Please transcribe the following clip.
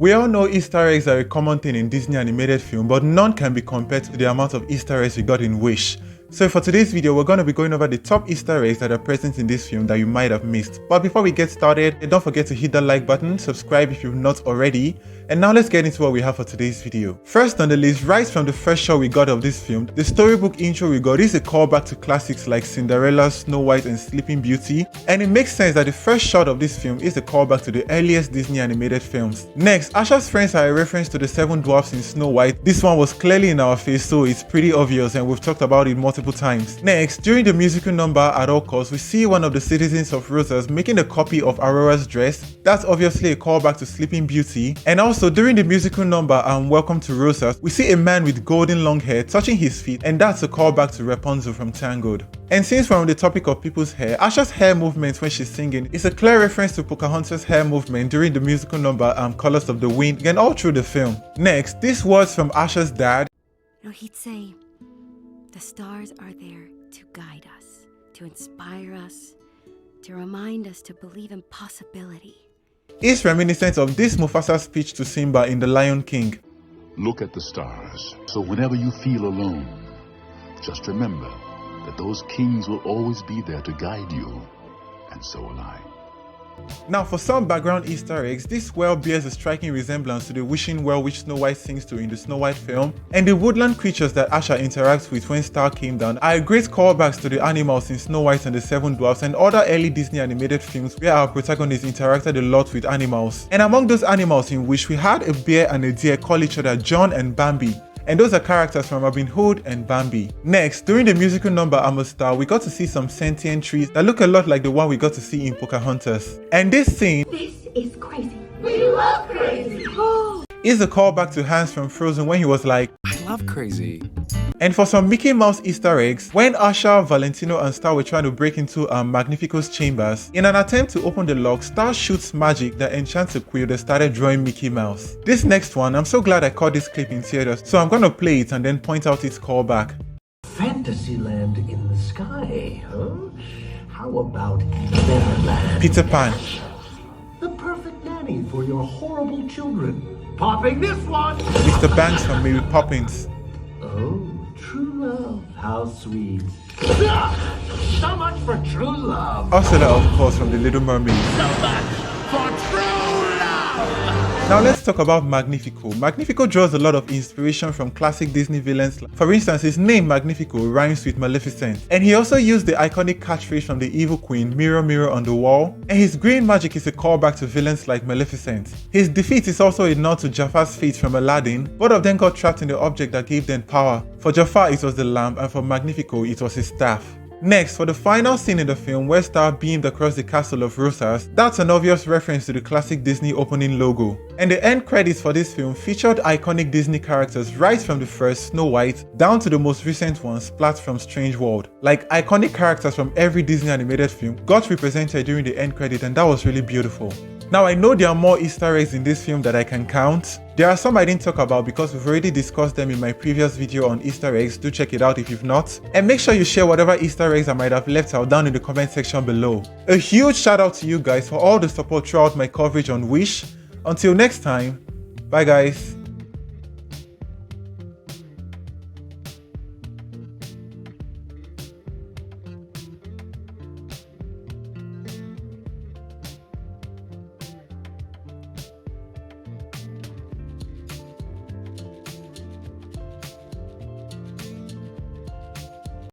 We all know Easter eggs are a common thing in Disney animated film, but none can be compared to the amount of Easter eggs we got in Wish. So for today's video, we're going to be going over the top Easter eggs that are present in this film that you might have missed. But before we get started, don't forget to hit that like button, subscribe if you've not already, and now let's get into what we have for today's video. First on the list, right from the first shot we got of this film, the storybook intro we got is a callback to classics like Cinderella, Snow White, and Sleeping Beauty, and it makes sense that the first shot of this film is a callback to the earliest Disney animated films. Next, Ashas Friends are a reference to the 7 dwarfs in Snow White. This one was clearly in our face, so it's pretty obvious and we've talked about it multiple times. Next, during the musical number At All Costs, we see one of the citizens of Rosas making a copy of Aurora's dress. That's obviously a callback to Sleeping Beauty. And also during the musical number Welcome to Rosas, we see a man with golden long hair touching his feet, and that's a callback to Rapunzel from Tangled. And since we're on the topic of people's hair, Asha's hair movement when she's singing is a clear reference to Pocahontas' hair movement during the musical number Colors of the Wind and all through the film. Next, these words from Asha's dad. He'd say, "The stars are there to guide us, to inspire us, to remind us to believe in possibility." Is reminiscent of this Mufasa's speech to Simba in The Lion King. Look at the stars. So whenever you feel alone, just remember that those kings will always be there to guide you, and so will I. Now for some background Easter eggs, this well bears a striking resemblance to the wishing well which Snow White sings to in the Snow White film, and the woodland creatures that Asha interacts with when Star came down are great callbacks to the animals in Snow White and the 7 Dwarfs and other early Disney animated films where our protagonist interacted a lot with animals. And among those animals in which we had a bear and a deer call each other John and Bambi, and those are characters from Robin Hood and Bambi. Next, during the musical number I'm a Star, we got to see some sentient trees that look a lot like the one we got to see in Pocahontas. And this scene, "This is crazy. We love crazy." is a callback to Hans from Frozen when he was like, "I love crazy." And for some Mickey Mouse Easter eggs, when Asha, Valentino, and Star were trying to break into Magnifico's chambers, in an attempt to open the lock, Star shoots magic that enchants a quill that started drawing Mickey Mouse. This next one, I'm so glad I caught this clip in theaters, so I'm gonna play it and then point out its callback. Fantasyland in the sky, huh? How about Neverland? Peter Pan. The perfect nanny for your horrible children. Popping this one! Mr. Banks from Mary Poppins. Oh, true love, how sweet. So much for true love. Ursula, of course, from The Little Mermaid. So much for true love. Now let's talk about Magnifico. Magnifico draws a lot of inspiration from classic Disney villains. For instance, his name Magnifico rhymes with Maleficent. And he also used the iconic catchphrase from the evil queen, "Mirror, mirror on the wall." And his green magic is a callback to villains like Maleficent. His defeat is also a nod to Jafar's fate from Aladdin. Both of them got trapped in the object that gave them power. For Jafar it was the lamp, and for Magnifico it was his staff. Next, for the final scene in the film where Star beamed across the castle of Rosas, that's an obvious reference to the classic Disney opening logo. And the end credits for this film featured iconic Disney characters right from the first Snow White down to the most recent ones, Splat from Strange World. Like iconic characters from every Disney animated film got represented during the end credit, and that was really beautiful. Now I know there are more Easter eggs in this film that I can count. There are some I didn't talk about because we've already discussed them in my previous video on Easter eggs. Do check it out if you've not. And make sure you share whatever Easter eggs I might have left out down in the comment section below. A huge shout out to you guys for all the support throughout my coverage on Wish. Until next time, bye guys.